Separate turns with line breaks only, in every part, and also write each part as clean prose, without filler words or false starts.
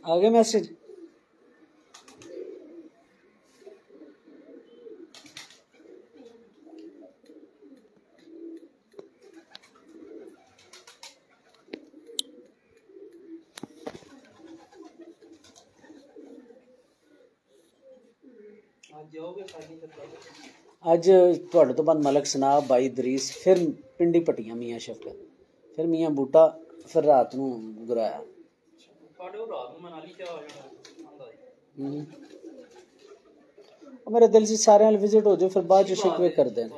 आगे मैसेज अज तुहाडे तो बाद मलक सनाब भाई दरीस फिर पिंडी पट्टियां मियाँ शफकत फिर मियाँ बूटा फिर रात नूं गुराया मेरे दिल से सारे विजिट हो जाओ फिर बाद जो शिकवे कर देना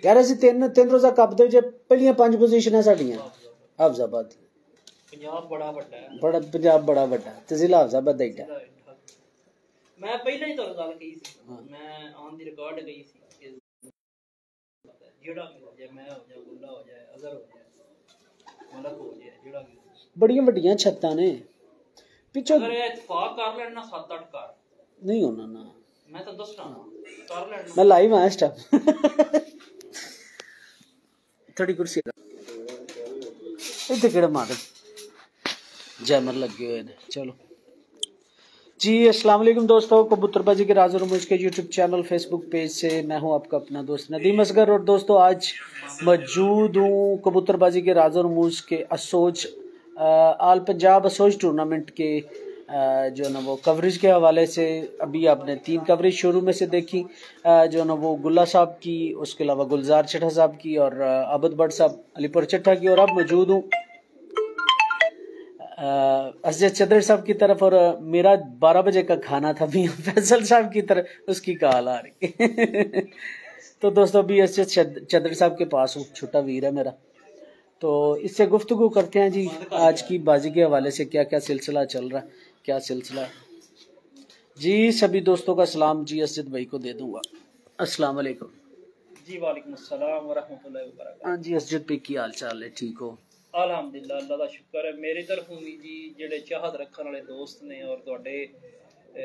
यार असं तीन रोजा कप दे पहलियां 5 पोजीशनां साडियां हाफजाबाद पंजाब बड़ा वड्डा है पंजाब बड़ा वड्डा तहसील हाफजाबाद दा एडा मैं पहले ही तो गल कही सी मैं ऑन दी रिकॉर्ड गई सी जेड़ा हो जाए मैं हो जाए गुल्ला हो जाए अजहर हो जाए मलक हो जाए जेड़ा बड़ियां वड्डियां छत्तां ने पिछो अगर इत्तेफाक कर लेना 7-8 घर नहीं होना ना मैं तो दसना कर लेना मैं लाइव आया इस टाइम थोड़ी कुर्सी इत्थे केड़ा मार जैमर लगे हुए हैं। चलो जी अस्सलाम वालेकुम दोस्तों, कबूतरबाजी के राज और रमूज के यूट्यूब चैनल फेसबुक पेज से मैं हूं आपका अपना दोस्त नदीम असगर। और दोस्तों आज मौजूद हूं कबूतरबाजी के राज और रमूज के असोज आल पंजाब असोज टूर्नामेंट के जो ना वो कवरेज के हवाले से। अभी आपने 3 कवरेज शुरू में से देखी, जो ना वो गुल्ला साहब की, उसके अलावा गुलजार चट्टा साहब की और अबद भट्ट साहब अलीपुर चट्टा की। और अब मौजूद हूँ असद चदर साहब की तरफ और मेरा 12 बजे का खाना था भी फैसल साहब की तरफ, उसकी कॉल आ रही तो दोस्तों अभी असद चदर साहब के पास हूँ, छोटा वीर है मेरा, तो इससे गुफ्तगू करते हैं जी आज की बाजी के हवाले से क्या क्या सिलसिला चल रहा है, क्या सिलसिला है जी। सभी दोस्तों का सलाम जी असद भाई को दे दूंगा। अस्सलाम वालेकुम जी। वालेकुम अस्सलाम व रहमतुल्लाहि व बरकातहू। हाँ जी असद भाई की हाल चाल है, ठीक हो? अलहमदुलिल्लाह अल्लाह दा शुक्र है। मेरी तरफों भी जी जेडे चाहत रखने वाले दोस्त ने और तुहाडे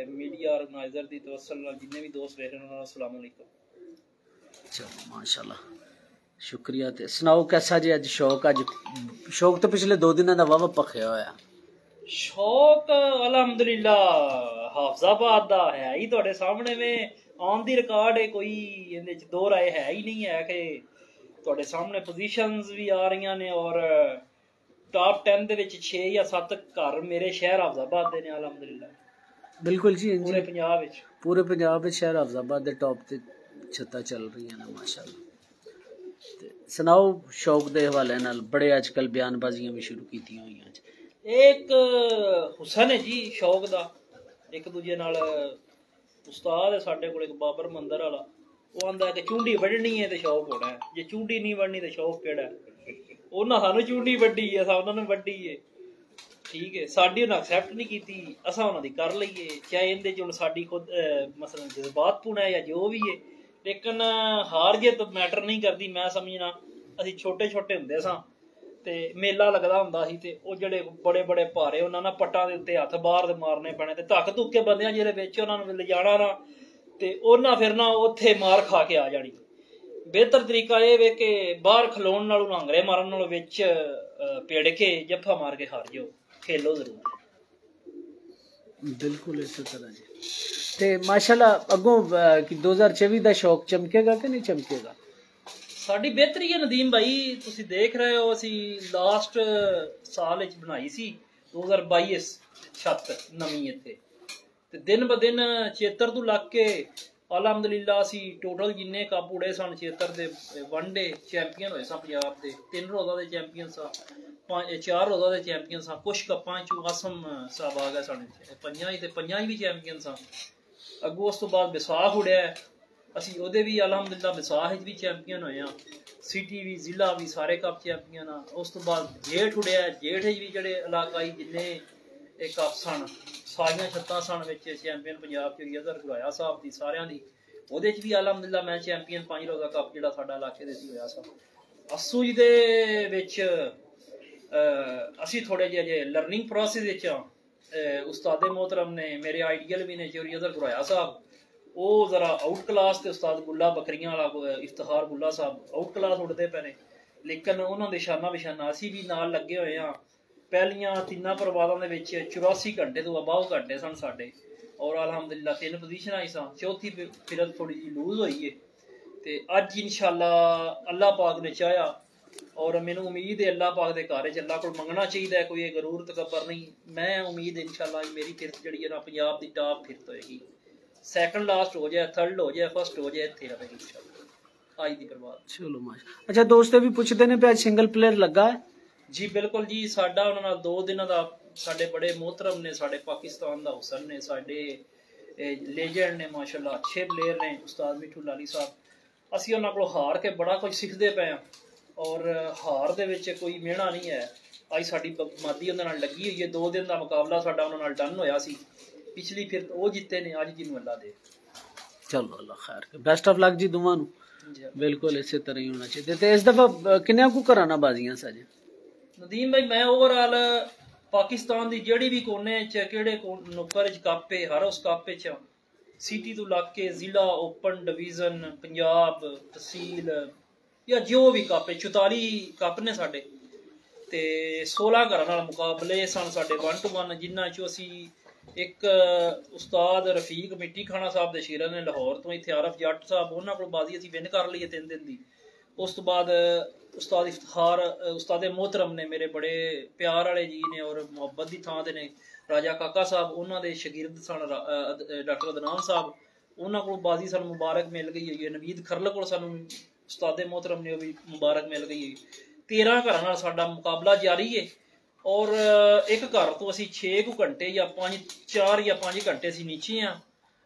मीडिया ऑर्गेनाइजर दी तवस्सुल नाल जिन्ने भी दोस्त देख रहे हैं अस्सलाम वालेकुम। चलो माशाल्लाह शुक्रिया। ते सुनाओ कैसा जी अज शौक? अज शौक तो पिछले 2 दिनों दा वावा पखया होया। शौक अलहमदुलिल्लाह हाफजाबाद दा है ही तुहाडे सामने में ऑन दी रिकॉर्ड है, कोई इहदे च दो राय है ही नहीं है कि ਤੁਹਾਡੇ ਸਾਹਮਣੇ ਪੋਜੀਸ਼ਨਸ ਵੀ ਆ ਰਹੀਆਂ ਨੇ ਔਰ ਟਾਪ 10 ਦੇ ਵਿੱਚ 6 ਜਾਂ 7 ਘਰ ਮੇਰੇ ਸ਼ਹਿਰ ਹਾਫਜ਼ਾਬਾਦ ਦੇ ਨੇ ਅਲਹਮਦੁਲਿल्लाह। ਬਿਲਕੁਲ ਜੀ ਪੂਰੇ ਪੰਜਾਬ ਵਿੱਚ ਸ਼ਹਿਰ ਹਾਫਜ਼ਾਬਾਦ ਦੇ ਟਾਪ ਤੇ ਛੱਤਾਂ ਚੱਲ ਰਹੀਆਂ ਨੇ ਮਾਸ਼ਾਅੱਲਾ। ਤੇ ਸੁਣਾਓ ਸ਼ੌਕ ਦੇ ਹਵਾਲੇ ਨਾਲ ਬੜੇ ਅੱਜਕੱਲ ਬਿਆਨਬਾਜ਼ੀਆਂ ਵੀ ਸ਼ੁਰੂ ਕੀਤੀਆਂ ਹੋਈਆਂ ਜੀ। ਇੱਕ ਹੁਸਨ ਹੈ ਜੀ ਸ਼ੌਕ ਦਾ, ਇੱਕ ਦੂਜੇ ਨਾਲ ਉਸਤਾਦ ਹੈ ਸਾਡੇ ਕੋਲ ਇੱਕ ਬਾਬਰ ਮੰਦਰ ਵਾਲਾ, ਉਹ ਆਂਦਾ ਕਿ ਚੁੰਡੀ ਵੱਢਣੀ ਹੈ ਤੇ ਸ਼ੌਕ ਹੋਣਾ, ਜੇ ਚੁੰਡੀ ਨਹੀਂ ਵੱਢਣੀ ਤੇ ਸ਼ੌਕ ਕਿਹੜਾ? ਉਹਨਾਂ ਸਾਨੂੰ ਚੁੰਡੀ ਵੱਢੀ ਹੈ, ਅਸਾਂ ਉਹਨਾਂ ਨੂੰ ਵੱਢੀ ਹੈ, ਠੀਕ ਹੈ, ਸਾਡੀ ਉਹਨਾਂ ਐਕਸੈਪਟ ਨਹੀਂ ਕੀਤੀ, ਅਸਾਂ ਉਹਨਾਂ ਦੀ ਕਰ ਲਈਏ, ਚਾਹੇ ਇਹਦੇ 'ਚ ਹੁਣ ਸਾਡੀ ਖੁਦ ਮਸਲਨ ਜਜ਼ਬਾਤਪੂਣ ਹੈ ਜਾਂ ਜੋ ਵੀ ਹੈ, ਲੇਕਿਨ ਹਾਰ ਜੇ ਤਾਂ ਮੈਟਰ ਨਹੀਂ ਕਰਦੀ। ਮੈਂ ਸਮਝਣਾ ਅਸੀਂ ਛੋਟੇ ਹੁੰਦੇ ਸਾਂ ਤੇ ਮੇਲਾ ਲੱਗਦਾ ਹੁੰਦਾ ਸੀ ਤੇ ਉਹ ਜਿਹੜੇ ਬੜੇ ਭਾਰੇ ਉਹਨਾਂ ਨਾਲ ਪੱਟਾਂ ਦੇ ਉੱਤੇ ਹੱਥ ਬਾਹਰ ਦੇ ਮਾਰਨੇ ਪੈਣੇ ਤੇ ਧੱਕ ਧੁੱਕੇ ਬੰਦਿਆਂ ਜਿਹੜੇ ਵਿੱਚ ਉਹਨਾਂ ਨੂੰ ਲਿਜਾਣਾ ਨਾ ਤੇ ਉਹਨਾਂ ਫਿਰ ਨਾ ਉੱਥੇ ਮਾਰ ਖਾ ਕੇ ਆ ਜਾਣੀ। ਬਿਹਤਰ ਤਰੀਕਾ ਇਹ ਵੇ ਕਿ ਬਾਹਰ ਖਲੋਣ ਨਾਲੋਂ ਲਾਂਗਰੇ ਮਾਰਨ ਨਾਲੋਂ ਵਿੱਚ ਭਿੜ ਕੇ ਜੱਫਾ ਮਾਰ ਕੇ ਹਾਰ ਜਾਓ, ਖੇਲੋ ਜ਼ਰੂਰ। ਬਿਲਕੁਲ ਇਸੇ ਤਰ੍ਹਾਂ ਜੀ। ਤੇ ਮਾਸ਼ਾਅੱਲਾ ਅੱਗੋਂ ਕਿ 2024 ਦਾ ਸ਼ੌਕ ਚਮਕੇਗਾ ਕਿ ਨਹੀਂ ਚਮਕੇਗਾ? ਸਾਡੀ ਬਿਹਤਰੀ ਹੈ ਨਦੀਮ ਭਾਈ, ਤੁਸੀਂ ਦੇਖ ਰਹੇ ਹੋ ਅਸੀਂ ਲਾਸਟ ਸਾਲ ਵਿੱਚ ਬਣਾਈ ਸੀ 2022 ਛੱਤ ਨਵੀਂ ਇੱਥੇ, ਤੇ ਦਿਨ ਬ ਦਿਨ 76 ਤੋਂ ਲੱਗ ਕੇ ਅਲਹਮਦੁਲਿल्लाह ਅਸੀਂ ਟੋਟਲ ਜਿੰਨੇ ਕੱਪ ਉੜੇ ਸਨ 76 ਦੇ ਵਨਡੇ ਚੈਂਪੀਅਨ ਹੋਏ ਸਾਂ ਪੰਜਾਬ ਦੇ, 3 ਰੋਜ਼ਾਂ ਦੇ ਚੈਂਪੀਅਨ ਸਾਂ, 4 ਰੋਜ਼ਾਂ ਦੇ ਚੈਂਪੀਅਨ ਸਾਂ, ਕੁਛ ਕੱਪਾਂ 'ਚੋਂ ਆਸਮ ਸਾਹਿਬ ਆ ਗਿਆ ਸਾਡੇ 5 ਵੀ ਚੈਂਪੀਅਨ ਸਾਂ। ਅੱਗੋਂ ਉਸ ਤੋਂ ਬਾਅਦ ਵਿਸਾਖ ਉੜਿਆ, ਅਸੀਂ ਉਹਦੇ ਵੀ ਅਲਹਮਦੁਲਿल्लाह ਵਿਸਾਖ ਵਿੱਚ ਵੀ ਚੈਂਪੀਅਨ ਹੋਏ ਹਾਂ, ਸਿਟੀ ਵੀ ਜ਼ਿਲ੍ਹਾ ਵੀ ਸਾਰੇ ਕੱਪ ਚੈਂਪੀਅਨ ਆ। ਉਸ ਤੋਂ ਬਾਅਦ ਜੇਠ ਉੜਿਆ, ਜੇਠ ਵਿੱਚ ਵੀ ਜਿਹੜੇ ਇਲਾਕਾਈ ਜਿੰਨੇ ਇਹ ਕੱਪ ਸਨ ਸਾਰੀਆਂ ਛੱਤਾਂ ਸਨ ਵਿੱਚ ਚੈਂਪੀਅਨ ਪੰਜਾਬ 'ਚ ਅਜ਼ਹਰ ਗੁਰਾਇਆ ਸਾਹਿਬ ਦੀ ਸਾਰਿਆਂ ਦੀ, ਉਹਦੇ 'ਚ ਵੀ ਅਲਹਮਦੁਲਿल्लाह ਮੈਂ ਚੈਂਪੀਅਨ 5 ਰੋਜ਼ਾ ਕੱਪ ਜਿਹੜਾ ਸਾਡਾ ਇਲਾਕੇ ਦੇ ਸੀ ਹੋਇਆ ਸਾ। ਅੱਸੂ ਜੀ ਦੇ ਵਿੱਚ ਅਸੀਂ ਥੋੜ੍ਹੇ ਜਿਹੇ ਲਰਨਿੰਗ ਪ੍ਰੋਸੈਸ ਵਿੱਚ ਆ। ਉਸਤਾਦ मोहतरम ने मेरे आइडियल भी ने चोरी अजहर गुराया साहब, वो जरा आउट क्लास ते उस्ताद गुल्ला बकरियां वाला इफ्तिखार गुल्ला साहब आउट क्लास उड़ते पे ने,
ਲੇਕਿਨ ਉਹਨਾਂ ਦੇ ਸ਼ਾਨਾ ਬਿਸ਼ਾਨਾ ਅਸੀਂ ਵੀ ਨਾਲ ਲੱਗੇ ਹੋਏ ਆ। ਪਹਿਲੀਆਂ 3 ਪਰਵਾਦਾਂ ਦੇ ਵਿੱਚ 84 ਘੰਟੇ ਤੋਂ ਅਬਾਉ ਘੰਟੇ ਸਨ ਸਾਡੇ, ਔਰ ਅਲਹਮਦੁਲਿਲਾ 3 ਪੋਜੀਸ਼ਨਾਂ ਹੀ ਸਨ। ਚੌਥੀ ਫਿਰਤ ਥੋੜੀ ਜਿਹੀ ਲੂਜ਼ ਹੋਈ ਹੈ ਤੇ ਅੱਜ ਇੰਸ਼ਾਅੱਲਾ ਅੱਲਾਹ ਪਾਕ ਨੇ ਚਾਹਿਆ, ਔਰ ਮੈਨੂੰ ਉਮੀਦ ਹੈ ਅੱਲਾਹ ਪਾਕ ਦੇ ਘਰ 'ਚ ਅੱਲਾਹ ਕੋਲ ਮੰਗਣਾ ਚਾਹੀਦਾ, ਕੋਈ ਇਹ ਗਰੂਰ ਤਕੱਬਰ ਨਹੀਂ। ਮੈਂ ਉਮੀਦ ਹੈ ਇੰਸ਼ਾਅੱਲਾ ਮੇਰੀ ਫਿਰਤ ਜਿਹੜੀ ਹੈ ਨਾ ਪੰਜਾਬ ਦੀ ਟਾਪ ਫਿਰਤ ਹੋਏਗੀ। ਸੈਕੰਡ ਲਾਸਟ ਹੋ ਜਾਏ, ਥਰਡ ਹੋ ਜਾਏ, ਫਸਟ ਹੋ ਜਾਏ, ਇੱਥੇ ਰਹੇਗੀ ਇੰਸ਼ਾਅੱਲਾ ਅੱਜ ਦੀ ਬਰਬਾਦ।
ਚਲੋ ਮਾਸ਼ਾ। ਅੱਛਾ ਦੋਸਤ ਵੀ ਪੁੱਛਦੇ ਨੇ ਵੀ ਅੱਜ ਸਿੰਗਲ ਪਲੇਅਰ ਲੱਗਾ ਹੈ?
ਜੀ ਬਿਲਕੁਲ ਜੀ, ਸਾਡਾ ਉਹਨਾਂ ਨਾਲ 2 ਦਿਨਾਂ ਦਾ ਸਾਡੇ ਬੜੇ मोहतरम ने, ਸਾਡੇ ਪਾਕਿਸਤਾਨ ਦਾ ਹੁਸਨ ਨੇ, ਸਾਡੇ ਲੇਜੈਂਡ ਨੇ ਮਾਸ਼ਾਅੱਲਾ, ਅੱਛੇ ਪਲੇਅਰ ਨੇ ਉਸਤਾਦ ਮਿੱਠੂ ਲਾਲੀ ਸਾਹਿਬ। ਅਸੀਂ ਉਹਨਾਂ ਕੋਲ ਹਾਰ ਕੇ ਬੜਾ ਕੁਝ ਸਿੱਖਦੇ ਪਏ ਹਾਂ, ਔਰ ਹਾਰ ਦੇ ਵਿੱਚ ਕੋਈ ਮਿਹਣਾ ਨਹੀਂ ਹੈ। ਅੱਜ ਸਾਡੀ ਮਾਦੀ ਉਹਨਾਂ ਨਾਲ ਲੱਗੀ ਹੋਈ ਹੈ। 2 ਦਿਨ ਦਾ ਮੁਕਾਬਲਾ ਸਾਡਾ ਉਹਨਾਂ ਨਾਲ ਡਨ ਹੋਇਆ ਸੀ, ਪਿਛਲੀ ਫਿਰ ਉਹ ਜਿੱਤੇ ਨੇ, ਅੱਜ ਜਿਹਨੂੰ ਅੱਲਾ ਦੇ। ਚਲੋ
ਅੱਲਾ ਖੈਰ करे, बेस्ट ऑफ लक जी दोवां नूं। बिल्कुल इसे तरह ही होना चाहिए। ते इस दफा किन्ने को घराना बाजियां सज
नदीम भाई? मैं ओवरऑल पाकिस्तान दी जेड़ी भी कोने च केड़े नुक्कर च कप है, हर उस कप च सिटी तो लग के जिला, ओपन डिवीजन, पंजाब, तहसील या जो भी कप है, 44 कप ने साडे ते 16 घरां नाल मुकाबले सन साडे 1 to 1, जिन्हां चों असी एक उस्ताद रफीक मिट्टी खाना साहब दे शेरा ने लाहौर तो, इत्थे आरफ जट साहब, उन्हां कोल बाजी असी विन कर लई 3 दिन दी। उस तो बाद उस्ताद इफ्तिखार उस्ताद मोहतरम ने, मेरे बड़े प्यार वाले जी ने और मुहब्बत की थां ते ने, राजा काका साहब, उन्हां दे शागिर्द सन डॉक्टर अदनान साहब, उन्हां कोल बाजी सानू मुबारक मिल गई है। नवीद खरल कोल सानू उस्ताद मोहतरम ने भी मुबारक मिल गई है। 13 घरां नाल साडा मुकाबला जारी है, और एक घर तो असी 6 घंटे या 4 या 5 घंटे असी नीचे हाँ।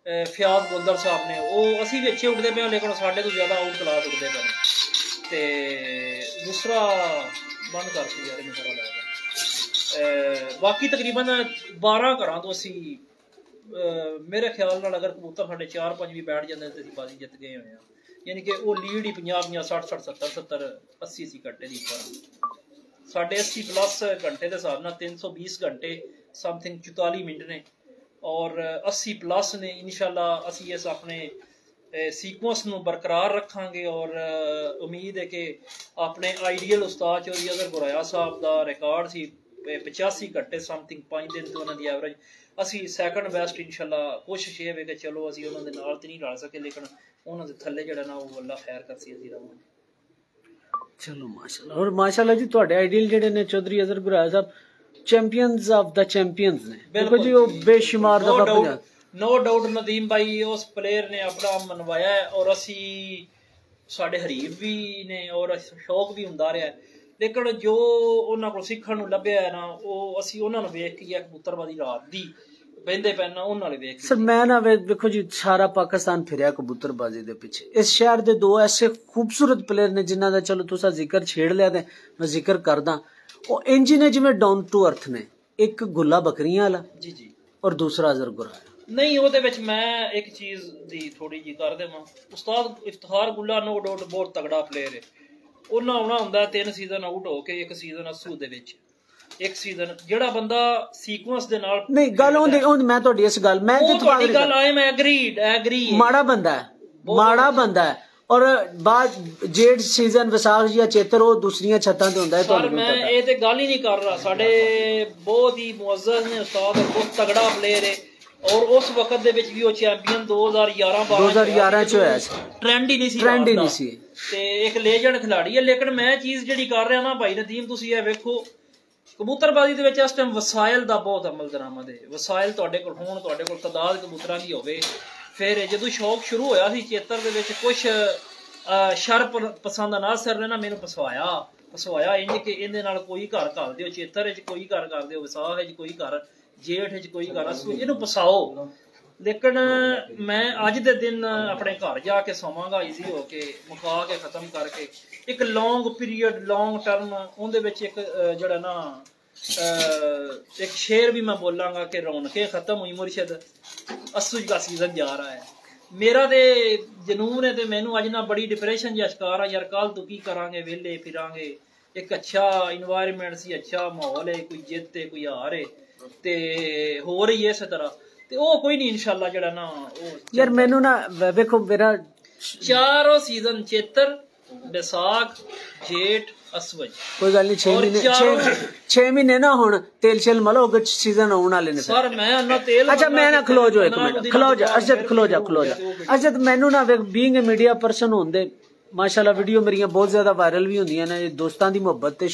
फयाज गोंदल साहब ने वो असी भी अच्छे उठते पे, लेकिन साढ़े तो ज़्यादा आउट क्लास उठते पे। तो दूसरा बंद करती यार इन्हें पता लगेगा। बाकी तकरीबन 12 घर तो असी मेरे ख्याल नाल अगर कबूतर साढ़े 4-5 भी बैठ जाते तो असी बाजी जित गए हुए हैं। यानी कि वो लीड ही 50-50, 60-60, 70-70, 80-80 घंटे की पर साढ़े 80+ घंटे के हिसाब नाल 320 घंटे समथिंग 44 मिनट ने, और 80+ ने। इंशाल्लाह असी इस अपने सीक्वेंस नूं बरकरार रखांगे, और उम्मीद है कि अपने आइडियल उस्ताद चौधरी अजहर गुराया साहब का रिकॉर्ड सी 85 घंटे समथिंग 5 दिन तो उन्होंने एवरेज, असी सैकंड बेस्ट इंशाल्लाह कोशिश ये है कि चलो असी उन्होंने नाल तो नहीं रल सके, लेकिन उन्होंने थल्ले जिहड़ा ना वो अल्लाह खैर करसी असी रहांगे।
चलो माशाल्लाह। और माशाल्लाह जी तुहाडे आइडियल जिहड़े ने चौधरी अजहर गुराया साहब चैंपियंस ऑफ द चैंपियंस ने, बिल्कुल जी, वो बेशुमार दफा
नो डाउट नदीम भाई उस प्लेयर ने अपना मनवाया है, और असी साडे हरीफ भी ने और शौक भी हुंदा रहा है, लेकिन जो उन्हां कोल सीखण नूं लभ्या है ना, वो असी उन्हां नूं वेख के कबूतरबाजी रात दी बहिंदे पैना उन्हां वाले वेख।
सर मैं ना देखो जी सारा पाकिस्तान फिरया कबूतरबाजी दे पीछे। इस शहर दे 2 ऐसे खूबसूरत प्लेयर ने जिन्हां दा चलो तुसा जिक्र छेड़ लिया ते मैं जिक्र करदा, वो इंज ने जिवें डाउन टू अर्थ ने। एक गुल्ला बकरियां वाला
जी जी,
और दूसरा अजहर गुराया।
नहीं ਉਹਦੇ ਵਿੱਚ ਮੈਂ ਇੱਕ ਚੀਜ਼ ਦੀ ਥੋੜੀ ਜੀ ਕਰ ਦੇਵਾਂ। ਉਸਤਾਦ ਇਫਤਖਾਰ ਗੁੱਲਾ ਨੋ ਡਾਊਟ ਬਹੁਤ ਤਗੜਾ ਪਲੇਅਰ ਹੈ। ਉਹਨਾਂ ਆਉਣਾ ਹੁੰਦਾ 3 ਸੀਜ਼ਨ ਆਊਟ ਹੋ ਕੇ, 1 ਸੀਜ਼ਨ ਅਸੂ ਦੇ ਵਿੱਚ, 1 ਸੀਜ਼ਨ ਜਿਹੜਾ ਬੰਦਾ ਸੀਕੁਐਂਸ ਦੇ ਨਾਲ
ਨਹੀਂ ਗੱਲ ਉਹਦੀ ਮੈਂ ਤੁਹਾਡੀ ਇਸ ਗੱਲ ਮੈਂ ਤੇ
ਤੁਹਾਡੀ ਗੱਲ ਆਏ ਮੈਂ ਐਗਰੀ
ਮਾੜਾ ਬੰਦਾ ਹੈ, ਮਾੜਾ ਬੰਦਾ ਹੈ। और बाद जेठ सीजन विसाख या चेतर वो दूसरियां छत्तां ते हुंदा है।
सर मैं ये ते गल ही नहीं कर रहा, साडे बहुत ही मुअज़्ज़ज़ ने उस्ताद, बहुत तगड़ा प्लेयर है, और उस वक्त दे विच भी वो चैंपियन 2011 च होया सी, ट्रेंड ही नहीं सी ते एक लेजेंड खिलाड़ी है। लेकिन मैं चीज जिहड़ी कर रहा ना भाई नदीम, तुसीं ये वेखो कबूतरबाजी दे विच इस टाइम वसाइल दा बहुत अमल दरामद है। वसाइल तुहाडे कोल होण, तुहाडे कोल तादाद कबूतरां दी होवे। फिर जो शौक शुरू होया सी चेतर दे विच, कुछ शर पसंद अनासर ने ना मैनू पसवाया इंज कि इहदे नाल कोई घर कर दिओ, चेतर च कोई घर कर दिओ, विसाख च कोई घर, जेठ च कोई घर, इहनू पसाओ। लेकिन मैं अज दे दिन अपने घर जाके सोवांगा इजी हो के, मुका के खत्म करके, एक लॉन्ग पीरियड लॉन्ग टर्म उहदे विच एक जिहड़ा ना एक शेर भी मैं बोलांगा कि रौनकें खत्म हुई मुर्शद, अस्सू का सीजन जा रहा है। मेरा तो जनून है, तो मैनू अज ना बड़ी डिप्रेशन या शिकार आ यार, कल तो की करांगे, वेले फिरांगे, एक अच्छा इन्वायरमेंट सी, अच्छा माहौल है, कोई जित है कोई हार है, ते हो रही है इस तरह, ते ओ कोई नहीं इंशाल्लाह जड़ा ना यार। मैनू ना वेखो मेरा 4 सीजन चेतर बैसाख जेठ असवज
कोई गल नहीं 6 महीने ना हुण तेल शेल मलो कुछ सीजन आने वाले ने
सर मैं अन्ना तेल
अच्छा मैं ना खलो जो एक मिनट खलो जा अर्शद खलो जा अर्शद मैनू ना बीइंग ए मीडिया पर्सन होंदे माशाल्लाह वीडियो मेरियां बहुत ज्यादा वायरल भी होंदियां ने दोस्तां दी मोहब्बत ते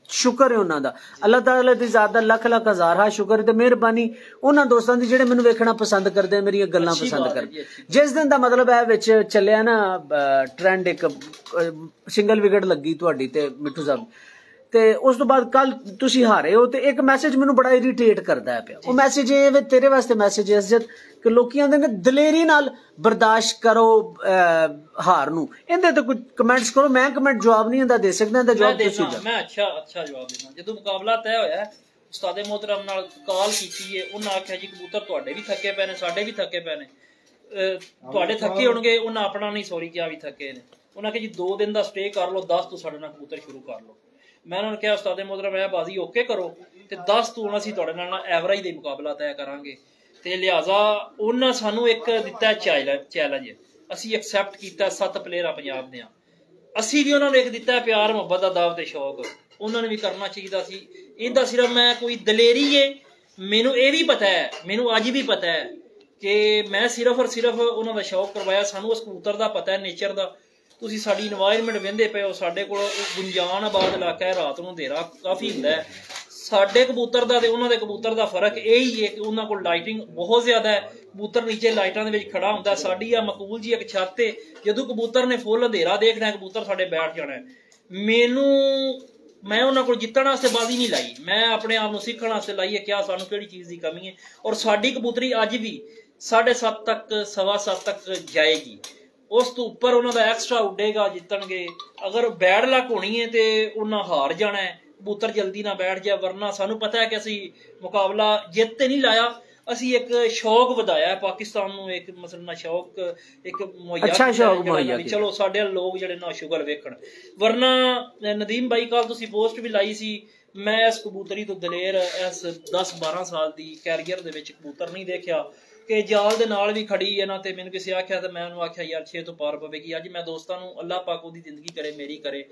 शुक्र है उन्हां दा अल्लाह ताला दी ज़ात दा लख लख हज़ार हा शुक्र है ते मेहरबानी उन्हां दोस्तां दी जेहड़े मैनू वेखना पसंद करदे मेरियां गल्लां पसंद करदे जिस दिन दा मतलब है विच चलिया ना ट्रेंड एक सिंगल विकेट लगी तुहाडी ते मिठू साहब ते उस तो बाद कल तुसी हारे हो ते एक मैसेज मैनू बड़ा इरीटेट करदा है पिया ओ मैसेज ए तेरे वास्ते मैसेज है कि लोग आंदे ने दलेरी नाल बर्दाश्त करो हार नू इंदे ते कुछ कमेंट्स करो मैं कमेंट जवाब नहीं इंदा दे सकदा इंदा जवाब तुसी दो
मैं अच्छा जवाब देना जदों मुकाबला तय होया उस्तादे मोहतरम नाल कॉल कीती है उन्हां आख्या जी कबूतर तुहाडे भी थके पे ने साडे भी थके पे ने तुहाडे थके होणगे उन्हां अपना नहीं सॉरी किया भी थके ने उन्हां आख्या जी 2 दिन दा स्टे कर लो 10 तो साडे नाल कबूतर शुरू कर लो मैं उन्होंने कहा उस्तादे मोहतरम है बाजी ओके करो ते 10 तो हुण असीं तुहाडे नाल एवरेज दे मुकाबला तय करांगे ते लिहाजा उन्हां सानू एक दिता चैलेंज असीं एक्सैप्ट कीता 7 प्लेयर पंजाब दे असीं भी उन्होंने एक दिता प्यार मुहब्बत दा दाव ते शौक उन्होंने भी करना चाहिए सी इहदा सिर्फ मैं कोई दलेरी है मैनू ये भी पता है मैनू अज भी पता है कि मैं सिर्फ और सिर्फ उन्हों दा शौक करवाया सानू उस कबूतर दा पता है नेचर दा ਤੁਸੀਂ ਸਾਡੀ এনवायरमेंट वेंदे पे हो साडे कोल गुंजान आबाद इलाका है रात ਨੂੰ ਹਨੇਰਾ ਕਾਫੀ ਹੁੰਦਾ ਹੈ ਸਾਡੇ ਕਬੂਤਰ ਦਾ ਤੇ ਉਹਨਾਂ ਦੇ ਕਬੂਤਰ ਦਾ ਫਰਕ ਇਹ ਹੀ ਹੈ ਕਿ ਉਹਨਾਂ ਕੋਲ ਲਾਈਟਿੰਗ ਬਹੁਤ ਜ਼ਿਆਦਾ ਹੈ ਕਬੂਤਰ ਨੀਚੇ ਲਾਈਟਾਂ ਦੇ ਵਿੱਚ ਖੜਾ ਹੁੰਦਾ ਸਾਡੀ ਆ ਮਕਬੂਲ ਜੀ ਇੱਕ ਛੱਤ ਤੇ ਜਦੋਂ ਕਬੂਤਰ ਨੇ ਫੁੱਲ ਹਨੇਰਾ ਦੇਖਣਾ ਹੈ ਕਬੂਤਰ ਸਾਡੇ ਬੈਠ ਜਾਣਾ ਹੈ ਮੈਨੂੰ मैं उन्होंने को जितने वास्ते बाजी नहीं लाई मैं अपने आप को सीखने वास्ते लाई है क्या सानू केड़ी चीज़ की कमी है और साडी कबूतरी अज भी 7:30 तक 7:15 तक जाएगी उस तो उपर उन्होंने एक्सट्रा उडेगा जितणगे अगर बैड लक होनी है तो उन्हें हार जाना है कबूतर जल्दी ना बैठ जाए वरना सानू पता है कि असी मुकाबला जित ते नहीं लाया असी एक शौक वधाया है पाकिस्तान नू एक मसलन शौक एक
अच्छा शौक मुहैया
चलो साडे लोग जिहड़े ना शुगर वेखण वरना नदीम भाई कल तुसी पोस्ट भी लाई सी मैं इस कबूतरी तो दलेर इस 10-12 साल दी कैरियर दे विच कबूतर नहीं देखा कि जाल दे नाल भी खड़ी है ना ते मैनू किसी आख्या तो मैं उन्होंने आख्या यार 6 तो पार पवेगी अज मैं दोस्तां नू अल्लाह पाक ओदी जिंदगी करे मेरी करे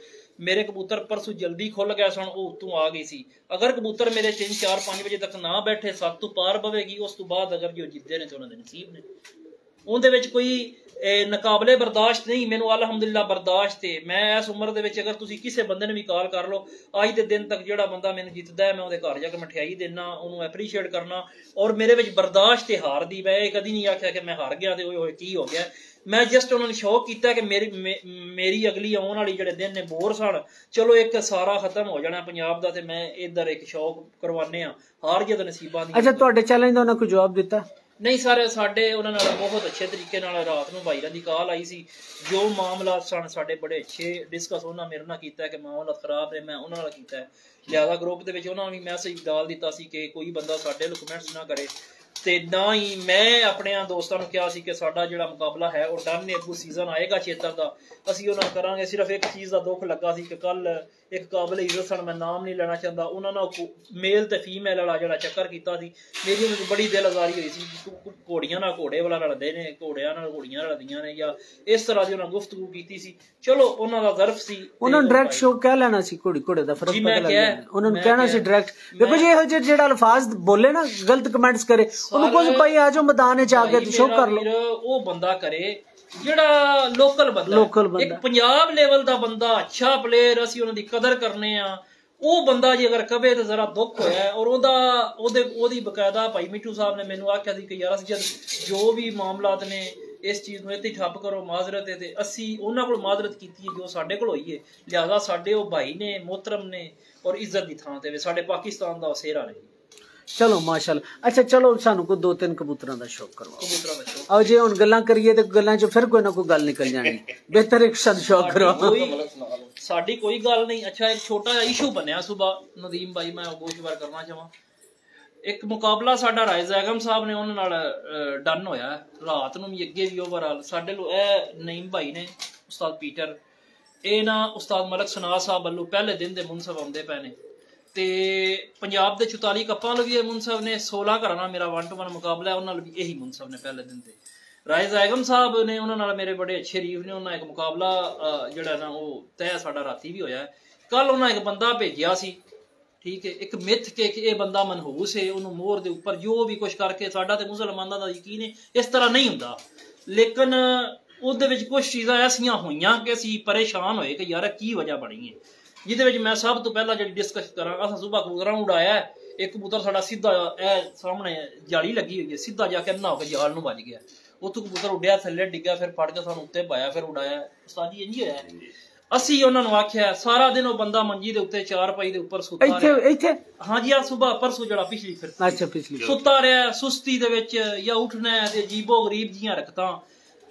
मेरे कबूतर परसों जल्दी खुल गए सन वो उत्तों आ गई सी अगर कबूतर मेरे 3-4-5 बजे तक ना बैठे 7 तो पार पवेगी उस तो बाद अगर जो जिद्दे ने तो उन्होंने नसीब ने उनदे विच कोई नकाबले बर्दाश्त नहीं मैनू अलहमदुलिल्लाह बर्दाश्त है मैं इस उम्र दे विच अगर तुसी किसी बंदे ने भी कॉल कर लो अज दे दिन तक जिहड़ा बंदा मैनू जितदा है मैं उहदे घर जाके मठियाई देना उहनूं एप्रीशिएट करना और मेरे विच बर्दाश्त है हार दी मैं कदी नहीं आख्या कि मैं हार गया ते ओए होए की हो गया मैं जस्ट उन्होंने शौक किया कि मेरी अगली आने वाली जिहड़े दिन ने बोर सन चलो एक सारा खत्म हो जाना पंजाब दा ते मैं इधर एक शौक करवाने हार गया तो नसीबां दी
अच्छा तुहाडे चैलेंज दा उन्होंने कोई जवाब दिता
नहीं सर साडे उन्हां नाल बहुत अच्छे तरीके नाल रात नूं भाईरां दी कॉल आई सी जो मामलात सन साडे बड़े अच्छे डिस्कस उन्हां मेरे नाल कीता है कि मामलात खराब ने मैं उन्हां नाल कीता है लिहाजा ग्रुप दे विच उन्हां भी मैसेज डाल दिता सी कि कोई बंदा साडे नाल कमेंट्स ना करे ते ना ही मैं अपने दोस्तों को कहा सी कि साडा जिहड़ा मुकाबला है वो डन ने अगू सीजन आएगा चेतन दा असीं उन्हां करांगे सिर्फ एक चीज़ दा दुख लगा सी कि कल एक काबिल इज्जत सन मैं नाम नहीं लेना चाहता उन्हां नाल मेल ते फीमेल वाला जिहड़ा चक्कर कीता सी मेरी बड़ी दिल आजारी हुई सी घोड़ियां नाल घोड़े वाला लड़दे ने घोड़ियां नाल घोड़ियां लड़दियां ने या इस तरह दी उन्हां गुफ्तगू कीती सी चलो उन्हां दा ज़र्फ सी
उन्हां डायरेक्ट शो कह लेना सी घोड़ी घोड़े दा फर्क पता लग जाए उन्हां कहना सी डायरेक्ट देखो जी इहो जेड़ा अल्फाज बोले ना गलत कमेंट्स करे उन्हां कोई भाई आ जाओ मैदान च आके शो कर लो
ओ बंदा करे ਜਿਹੜਾ ਲੋਕਲ ਬੰਦਾ ਇੱਕ ਪੰਜਾਬ ਲੈਵਲ ਦਾ ਬੰਦਾ ਅੱਛਾ ਪਲੇਅਰ ਅਸੀਂ ਉਹਨਾਂ ਦੀ ਕਦਰ ਕਰਨੇ ਆ ਉਹ ਬੰਦਾ ਜੇ ਅਗਰ ਕਵੇ ਤਾਂ ਜ਼ਰਾ ਦੁੱਖ ਹੋਇਆ ਔਰ ਉਹਦੀ ਬਕਾਇਦਾ ਭਾਈ ਮਿੱਠੂ ਸਾਹਿਬ ਨੇ ਮੈਨੂੰ ਆਖਿਆ ਸੀ ਕਿ ਯਾਰ ਅਸੀਂ ਜਦ ਜੋ ਵੀ ਮਾਮਲਾਤ ਨੇ ਇਸ ਚੀਜ਼ ਨੂੰ ਇੱਥੇ ਠੱਪ ਕਰੋ ਮਾਜ਼ਰਤ ਹੈ ਤੇ ਅਸੀਂ ਉਹਨਾਂ ਕੋਲ ਮਾਜ਼ਰਤ ਕੀਤੀ ਹੈ ਜੋ ਸਾਡੇ ਕੋਲ ਹੋਈ ਹੈ ਲਿਹਾਜ਼ਾ ਸਾਡੇ ਉਹ ਭਾਈ ਨੇ मोहतरम ਨੇ ਔਰ ਇੱਜ਼ਤ ਦੀ ਥਾਂ ਤੇ ਸਾਡੇ ਪਾਕਿਸਤਾਨ ਦਾ ਸਿਹਰਾ ਨੇ
चलो माशाल्लाह अच्छा चलो सानू को 2-3 कबूतरां दा शौक करवाओ आओ जे हुण गल्लां करिए ते गल्लां च फिर कोई ना कोई गल निकल जानी बेहतर एक सन शौक करवाओ
साडी कोई गल नहीं अच्छा एक छोटा जिहा इशू बनया सुबह नदीम भाई मैं गोशवार करना चाहां एक मुकाबला साडा राइज एगम साहब ने उन्हां नाल डन होया रात नूं भी अगे भी ओवरऑल साडे लो नईम भाई ने उस्ताद पीटर ए ना उस्ताद मलक सना साहब वल्लों पहले दिन दे मुनसब आउंदे पए ने ਤੇ ਪੰਜਾਬ ਦੇ 44 ਕੱਪਾਂ ਲਈ ਵੀ ਮੁਨਸਬ ਨੇ 16 ਘਰਾਂ ਨਾਲ ਮੇਰਾ 1-to-1 ਮੁਕਾਬਲਾ ਹੈ ਉਹਨਾਂ ਨਾਲ ਵੀ ਇਹੀ ਮੁਨਸਬ ਨੇ ਪਹਿਲੇ ਦਿਨ ਤੇ ਰਾਏ ਜ਼ਾਇਗਮ ਸਾਹਿਬ ਨੇ ਉਹਨਾਂ ਨਾਲ ਮੇਰੇ ਬੜੇ ਅੱਛੇ ਰੀਫ ਨੇ। ਉਹਨਾਂ ਇੱਕ ਮੁਕਾਬਲਾ ਜਿਹੜਾ ਨਾ ਉਹ ਤੈਅ ਸਾਡਾ ਰਾਤੀ ਵੀ ਹੋਇਆ। ਕੱਲ ਉਹਨਾਂ ਇੱਕ ਬੰਦਾ ਭੇਜਿਆ ਸੀ, ਠੀਕ ਹੈ, ਇੱਕ ਮਿੱਥ ਕੇ ਕਿ ਇਹ ਬੰਦਾ ਮਨਹੂਸ ਹੈ, ਉਹਨੂੰ ਮੋਹਰ ਦੇ ਉੱਪਰ ਜੋ ਵੀ ਕੁਛ ਕਰਕੇ। ਸਾਡਾ ਤੇ ਮੁਸਲਮਾਨਾਂ ਦਾ ਯਕੀਨ ਹੈ ਇਸ ਤਰ੍ਹਾਂ ਨਹੀਂ ਹੁੰਦਾ, ਲੇਕਿਨ ਉਹਦੇ ਵਿੱਚ ਕੁਝ ਚੀਜ਼ਾਂ ਐਸੀਆਂ ਹੋਈਆਂ ਕਿ ਅਸੀਂ ਪਰੇਸ਼ਾਨ ਹੋਏ ਕਿ ਯਾਰ ਕੀ ਵਜ੍ਹਾ ਬਣੀ ਹੈ। ਜਿਹਦੇ ਵਿੱਚ ਮੈਂ ਸਭ ਤੋਂ ਪਹਿਲਾਂ ਜਿਹੜੀ ਡਿਸਕਸ ਕਰਾਂ, ਅਸਾਂ ਸੁਬਾ ਕਬੂਤਰਾਂ ਉਡਾਇਆ। ਇੱਕ ਕਬੂਤਰ ਸਾਡਾ ਸਿੱਧਾ ਇਹ ਸਾਹਮਣੇ ਜਾਲੀ ਲੱਗੀ ਹੋਈ ਹੈ, ਸਿੱਧਾ ਜਾ ਕੇ ਨਾ ਹੋ ਕੇ ਜਾਲ ਨੂੰ ਵੱਜ ਗਿਆ। ਉੱਥੋਂ ਕਬੂਤਰ ਉੱਡਿਆ, ਥੱਲੇ ਡਿੱਗਿਆ, ਫਿਰ ਫੜ ਕੇ ਸਾਨੂੰ ਉੱਤੇ ਪਾਇਆ, ਫਿਰ ਉਡਾਇਆ। ਉਸਤਾਦ ਜੀ ਇੰਝ ਹੋਇਆ। ਅਸੀਂ ਉਹਨਾਂ ਨੂੰ ਆਖਿਆ, ਸਾਰਾ ਦਿਨ ਉਹ ਬੰਦਾ ਮੰਜੀ ਦੇ ਉੱਤੇ ਚਾਰਪਾਈ ਦੇ ਉੱਪਰ ਸੁੱਤਾ ਰਿਹਾ। ਹਾਂਜੀ ਆ ਸੁਬਾ ਪਰਸੋਂ ਜਿਹੜਾ ਪਿਛਲੀ ਫਿਰ ਸੁੱਤਾ ਰਿਹਾ ਸੁਸਤੀ ਦੇ ਵਿੱਚ, ਜਾਂ ਉੱਠਣਾ ਤੇ ਅਜੀਬੋ ਗਰੀਬ ਜੀਆਂ ਹਰਕਤਾਂ।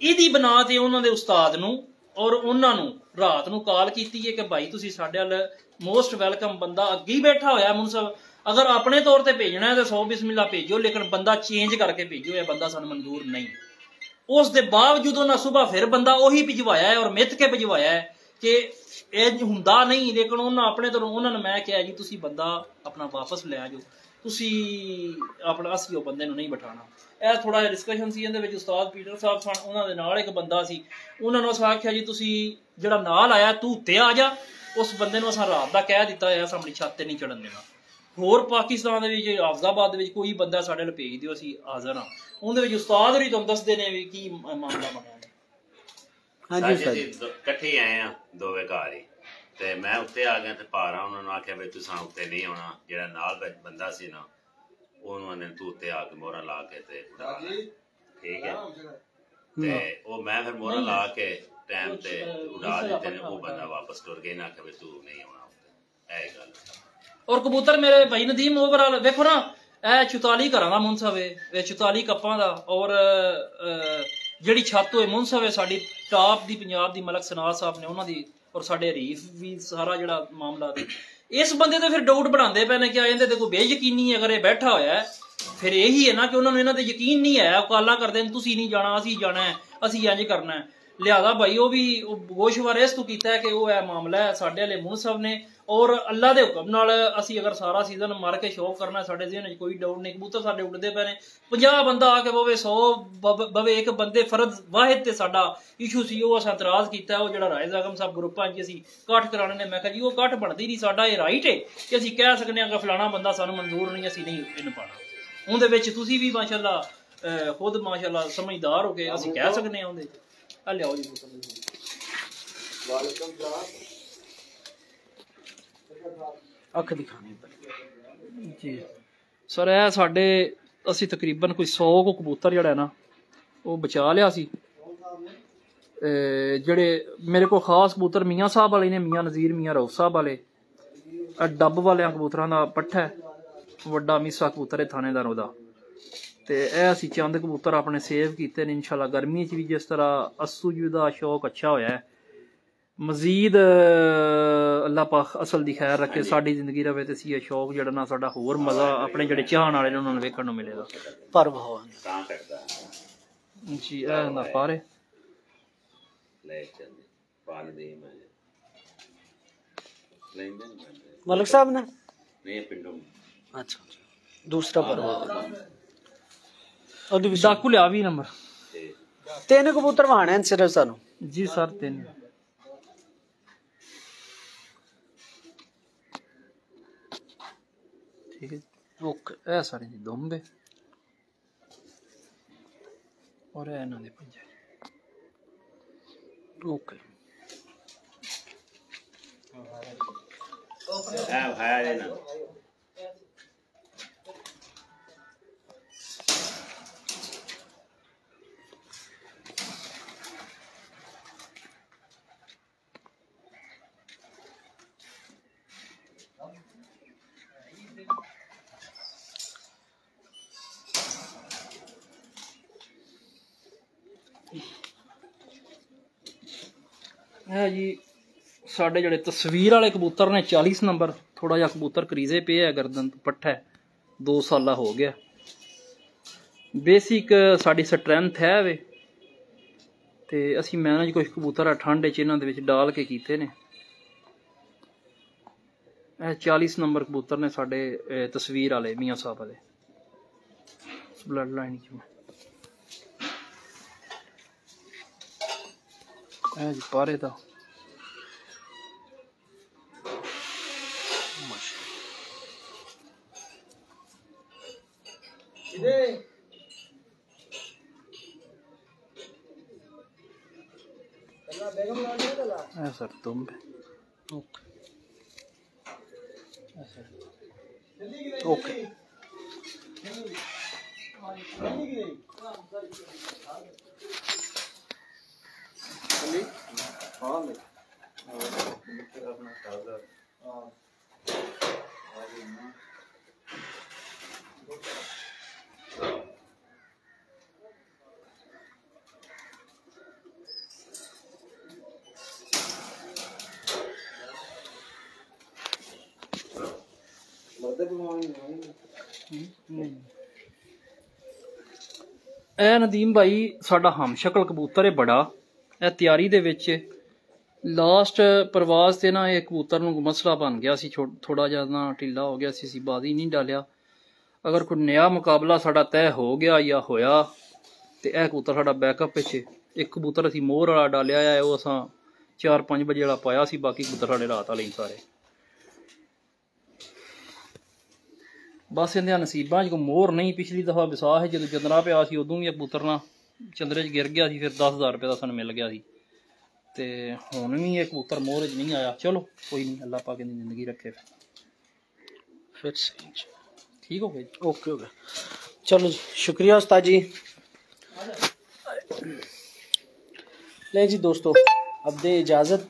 ਇਹਦੀ ਬਣਾ ਤੇ ਉਹਨਾਂ ਦੇ ਉਸਤਾਦ ਨੂੰ ਔਰ ਉਹਨਾਂ ਨੂੰ ਰਾਤ ਨੂੰ ਕਾਲ ਕੀਤੀ ਹੈ ਕਿ ਭਾਈ ਤੁਸੀਂ ਸਾਡੇ ਵੱਲ ਮੋਸਟ ਵੈਲਕਮ, ਬੰਦਾ ਅੱਗੇ ਹੀ ਬੈਠਾ ਹੋਇਆ ਮੁਨਸਬ, ਅਗਰ ਆਪਣੇ ਤੌਰ ਤੇ ਭੇਜਣਾ ਹੈ ਤਾਂ 100 ਬਿਸਮਿਲ੍ਲਾ ਭੇਜੋ, ਲੇਕਿਨ ਬੰਦਾ ਚੇਂਜ ਕਰਕੇ ਭੇਜੋ, ਇਹ ਬੰਦਾ ਸਾਨੂੰ ਮਨਜ਼ੂਰ ਨਹੀਂ। ਉਸ ਦੇ ਬਾਵਜੂਦ ਉਹਨਾਂ ਸੁਬਾ ਫਿਰ ਬੰਦਾ ਉਹੀ ਭਿਜਵਾਇਆ ਹੈ ਔਰ ਮਿੱਥ ਕੇ ਭਿਜਵਾਇਆ ਹੈ ਕਿ ਇਹ ਹੁੰਦਾ ਨਹੀਂ। ਲੇਕਿਨ ਉਹਨਾਂ ਆਪਣੇ ਤੋਂ ਉਹਨਾਂ ਨੂੰ ਮੈਂ ਕਿਹਾ ਜੀ ਤੁਸੀਂ ਬੰਦਾ ਆਪਣਾ ਵਾਪਸ ਲੈ ਜਾਓ, ਤੁਸੀਂ ਆਪਣਾ, ਅਸੀਂ ਉਹ ਬੰਦੇ ਨੂੰ ਨਹੀਂ ਬਿਠਾਣਾ। ਇਹ ਥੋੜਾ ਜਿਹਾ ਡਿਸਕਸ਼ਨ ਸੀ ਇਹਦੇ ਵਿੱਚ। ਉਸਤਾਦ ਪੀਟਰ ਸਾਹਿਬ ਸਨ, ਉਹਨਾਂ ਦੇ ਨਾਲ ਇੱਕ ਬੰਦਾ ਸੀ। ਉਹਨਾਂ ਨੂੰ ਅਸੀਂ ਆਖਿਆ ਜੀ ਤੁਸੀਂ ਜਿਹੜਾ ਨਾਲ ਆਇਆ ਤੂੰ ਉੱਤੇ ਆ ਜਾ। ਉਸ ਬੰਦੇ ਨੂੰ ਅਸਾਂ ਰਾਤ ਦਾ ਕਹਿ ਦਿੱਤਾ ਹੈ ਅਸਾਂ ਆਪਣੀ ਛੱਤ ਤੇ ਨਹੀਂ ਚੜਨ ਦੇਣਾ। ਹੋਰ ਪਾਕਿਸਤਾਨ ਦੇ ਵਿੱਚ ਹਾਫਜ਼ਾਬਾਦ ਦੇ ਵਿੱਚ ਕੋਈ ਬੰਦਾ ਸਾਡੇ ਨਾਲ ਭੇਜ ਦਿਓ, ਅਸੀਂ ਹਾਜ਼ਰ ਹਾਂ। ਉਹਦੇ ਵਿੱਚ ਉਸਤਾਦ ਹੋਰੀ ਤੁਹਾਨੂੰ ਦੱਸਦੇ ਨੇ ਵੀ ਕੀ ਮਾਮਲਾ ਬਣਿਆ।
ਹਾਂਜੀ ਅਸੀਂ ਇਕੱਠੇ ਆਏ ਆ ਦੋਵੇਂ ਘਰ ਹੀ, ਤੇ ਮੈਂ ਉੱਤੇ ਆ ਗਿਆ ਤੇ ਪਾਰਾ ਉਹਨਾਂ ਨੂੰ ਆਖਿਆ ਵੀ ਤੁਸੀਂ ਉੱਤੇ ਨਹੀਂ ਆਉਣਾ। ਜਿਹੜਾ ਨਾਲ ਬੰਦਾ ਸੀ ਨਾ ਉਹਨੂੰ ਨੇ ਤੂੰ ਉੱਤੇ ਆ ਕੇ ਮੋਹਰਾਂ ਲਾ ਕੇ ਤੇ ਉਡਾ ਲੈ, ਠੀਕ ਹੈ। ਤੇ ਉਹ ਮੈਂ ਫਿਰ ਮੋਹਰਾਂ ਲਾ ਕੇ ਟਾਈਮ ਤੇ ਉਡਾ ਦਿੱਤੇ ਨੇ। ਉਹ ਬੰਦਾ ਵਾਪਸ ਟੁਰ ਗਿਆ, ਨਾ ਆਖਿਆ ਵੀ ਤੂੰ ਨਹੀਂ ਆਉਣਾ ਉੱਤੇ। ਇਹ ਗੱਲ। ਔਰ
ਕਬੂਤਰ ਮੇਰੇ ਭਾਈ ਨਦੀਮ ਓਵਰਆਲ ਵੇਖੋ ਨਾ, ਇਹ 44 ਘਰਾਂ ਦਾ ਮੁਨਸਬ ਹੈ, ਇਹ 44 ਕੱਪਾਂ ਦਾ। ਔਰ ਜਿਹੜੀ ਛੱਤ ਹੋਏ ਮੁਨਸਬ ਹੈ ਸਾਡੀ ਟਾਪ ਦੀ, ਪੰਜਾਬ ਦੀ ਮਲਕ ਸਨਾਦ ਸਾਹਿਬ ਨੇ ਉਹਨਾਂ ਦੀ, ਔਰ ਸਾਡੇ ਹਰੀਫ ਵੀ ਸਾਰਾ ਜਿਹੜਾ ਮਾਮਲਾ। ਇਸ ਬੰਦੇ ਤੇ ਫਿਰ ਡਾਊਟ ਬਣਾਉਂਦੇ ਪਏ ਨੇ ਕਿ ਇਹਦੇ ਤੇ ਕੋਈ ਬੇਯਕੀਨੀ ਅਗਰ ਇਹ ਬੈਠਾ ਹੋਇਆ ਫਿਰ ਇਹੀ ਹੈ ਨਾ ਕਿ ਉਹਨਾਂ ਨੂੰ ਇਹਨਾਂ ਤੇ ਯਕੀਨ ਨਹੀਂ ਹੈ। ਕਾਲਾਂ ਕਰਦੇ ਨੇ ਤੁਸੀਂ ਨਹੀਂ ਜਾਣਾ, ਅਸੀਂ ਜਾਣਾ ਹੈ, ਅਸੀਂ ਇੰਝ ਕਰਨਾ ਹੈ। ਲਿਆਦਾ ਭਾਈ ਉਹ ਵੀ ਗੋਸ਼ਵਾਰ ਇਸ ਤੋਂ ਕੀਤਾ ਹੈ ਕਿ ਉਹ ਇਹ ਮਾਮਲਾ ਹੈ ਸਾਡੇ ਵਾਲੇ ਮੁਨਸਬ ਨੇ। ਔਰ ਅੱਲਾ ਦੇ ਹੁਕਮ ਨਾਲ ਅਸੀਂ ਅਗਰ ਸਾਰਾ ਸੀਜ਼ਨ ਮਾਰ ਕੇ ਸ਼ੌਕ ਕਰਨਾ, ਸਾਡੇ ਜ਼ਿਹਨ 'ਚ ਕੋਈ ਡਾਊਟ ਨਹੀਂ। ਕਬੂਤਰ ਸਾਡੇ ਉੱਡਦੇ ਪਏ ਨੇ, 50 ਬੰਦਾ ਆ ਕੇ ਬਵੇ, 100 ਬਵੇ, ਇੱਕ ਬੰਦੇ ਫਰਦ ਵਾਹਿਦ ਤੇ ਸਾਡਾ ਇਸ਼ੂ ਸੀ। ਉਹ ਅਸਾਂ ਇਤਰਾਜ਼ ਕੀਤਾ। ਉਹ ਜਿਹੜਾ ਰਾਏ ਜ਼ਾਇਗਮ ਸਾਹਿਬ ਗਰੁੱਪਾਂ 'ਚ ਅਸੀਂ ਇਕੱਠ ਕਰਾਣੇ ਨੇ, ਮੈਂ ਕਿਹਾ ਜੀ ਉਹ ਇਕੱਠ ਬਣਦੀ ਨਹੀਂ। ਸਾਡਾ ਇਹ ਰਾਈਟ ਹੈ ਕਿ ਅਸੀਂ ਕਹਿ ਸਕਦੇ ਹਾਂ ਕਿ ਫਲਾਣਾ ਬੰਦਾ ਸਾਨੂੰ ਮਨਜ਼ੂਰ ਨਹੀਂ, ਅਸੀਂ ਨਹੀਂ ਇਹਨੂੰ ਪਾਣਾ। ਉਹਦੇ ਵਿੱਚ ਤੁਸੀਂ ਵੀ ਮਾਸ਼ਾਅੱਲਾ ਖੁਦ ਮਾਸ਼ਾਅੱਲਾ ਸਮਝਦਾਰ ਹੋ ਕੇ ਅਸੀਂ ਕਹਿ ਸਕਦੇ ਹਾਂ ਉਹਦੇ। ਆ ਲਿਆਓ ਜੀ ਅੱਖ ਦਿਖਾਣੀ ਜੀ ਸਰ। ਇਹ ਸਾਡੇ ਅਸੀਂ ਤਕਰੀਬਨ ਕੋਈ 100 ਕੁ ਕਬੂਤਰ ਜਿਹੜਾ ਨਾ ਉਹ ਬਚਾ ਲਿਆ ਸੀ। ਜਿਹੜੇ ਮੇਰੇ ਕੋਲ ਖਾਸ ਕਬੂਤਰ ਮੀਆਂ ਸਾਹਿਬ ਵਾਲੇ ਨੇ, ਮੀਆਂ ਨਜ਼ੀਰ, ਮੀਆਂ ਰਊਫ ਸਾਹਿਬ ਵਾਲੇ। ਡੱਬ ਵਾਲਿਆਂ ਕਬੂਤਰਾਂ ਦਾ ਪੱਠਾ ਹੈ, ਵੱਡਾ ਮੀਸਾ ਕਬੂਤਰ ਹੈ ਥਾਣੇਦਾਰ ਉਹਦਾ। ਤੇ ਇਹ ਅਸੀਂ ਚੰਦ ਕਬੂਤਰ ਆਪਣੇ ਸੇਵ ਕੀਤੇ ਨੇ ਇਨਸ਼ਾਅੱਲਾ। ਗਰਮੀ 'ਚ ਵੀ ਜਿਸ ਤਰ੍ਹਾਂ ਅੱਸੂ ਜੀ ਦਾ ਸ਼ੌਕ ਅੱਛਾ ਹੋਇਆ ਹੈ, ਮਜ਼ੀਦ ਅੱਲਾ ਪਾਕ ਅਸਲ ਦੀ ਖੈਰ ਰੱਖੇ, ਸਾਡੀ ਜ਼ਿੰਦਗੀ ਰਵੇ ਤੇ ਅਸੀਂ ਇਹ ਸ਼ੌਕ ਜਿਹੜਾ ਨਾ ਸਾਡਾ ਹੋਰ ਮਜ਼ਾ ਆਪਣੇ ਜਿਹੜੇ ਚਾਹਣ ਵਾਲੇ ਨੇ ਉਹਨਾਂ ਨੂੰ ਵੇਖਣ ਨੂੰ ਮਿਲੇਗਾ। ਪਰ ਜੀ ਇਹ ਨਾ ਪਾਰੇ
मलिक साहब ने
नहीं पिंडों।
अच्छा दूसरा पर
डाकू लिया भी नंबर
3 कबूतर वहाने हैं सिर्फ सानू
जी सर 3 ठीक है। ओके ए सारे जी दोंबे और ए ना दे पंजे ओके
भाया लेना
है जी साढ़े जड़े तस्वीर वाले कबूतर ने 40 नंबर। थोड़ा जा कबूतर करीजे पे है, गर्दन पट्ठा है, 2 साल हो गया। बेसिक साड़ी स्ट्रेंथ है वे ते असी मैनेज कुछ कबूतर ठंड च इन्हां दे विच डाल के कीते ने। 40 नंबर कबूतर ने साढ़े तस्वीर वाले मियाँ साहब वाले ब्लड लाइन है जी पारे था सर तुम
ओके
ਇਹ ਨਦੀਮ ਭਾਈ ਸਾਡਾ ਹਮਸ਼ਕਲ ਕਬੂਤਰ ਹੈ ਬੜਾ। ਇਹ ਤਿਆਰੀ ਦੇ ਵਿੱਚ ਲਾਸਟ ਪ੍ਰਵਾਸ ਤੇ ਨਾ ਇਹ ਕਬੂਤਰ ਨੂੰ ਮਸਲਾ ਬਣ ਗਿਆ ਸੀ, ਥੋੜਾ ਜਿਹਾ ਨਾ ਢਿੱਲਾ ਹੋ ਗਿਆ ਸੀ, ਬਾਜ਼ੀ ਨਹੀਂ ਡਾਲਿਆ। ਅਗਰ ਕੋਈ ਨया ਮੁਕਾਬਲਾ ਸਾਡਾ ਤੈਅ ਹੋ ਗਿਆ ਜਾਂ ਹੋਇਆ ਤੇ ਇਹ ਕਬੂਤਰ ਸਾਡਾ ਬੈਕਅਪ ਵਿੱਚ। ਇੱਕ ਕਬੂਤਰ ਅਸੀਂ ਮੋਹਰ ਵਾਲਾ ਡਾਲਿਆ ਹੈ, ਉਹ ਅਸਾਂ 4-5 ਵਜੇ ਵਾਲਾ ਪਾਇਆ ਸੀ, ਬਾਕੀ ਕਬੂਤਰ ਸਾਡੇ ਰਾਤ ਵਾਲੇ ਹੀ ਸਾਰੇ। बस इन्हें नसीबा च कोई मोहर नहीं। पिछली दफा विसाख जो चंदरा पिया सी उदों भी पुत्र ना चंदरे च गिर गया सी, फिर 10,000 रुपये का सन मिल गया सी। ते हुण भी एक कबूतर मोहर च नहीं आया। चलो कोई नहीं, अल्लाह पाक इन्दी जिंदगी रखे
फिर सही
ठीक हो गया।
ओके हो गया, चलो जी, शुक्रिया उस्ताद जी। ले जी दोस्तों, अब दे इजाज़त।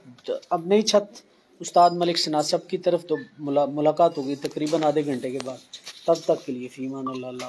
अब नई छत उस्ताद मलिक सनासब की तरफ तो मुलाकात होगी तकरीबन आधे घंटे के बाद। तब तक के लिए फीमान अल्लाह।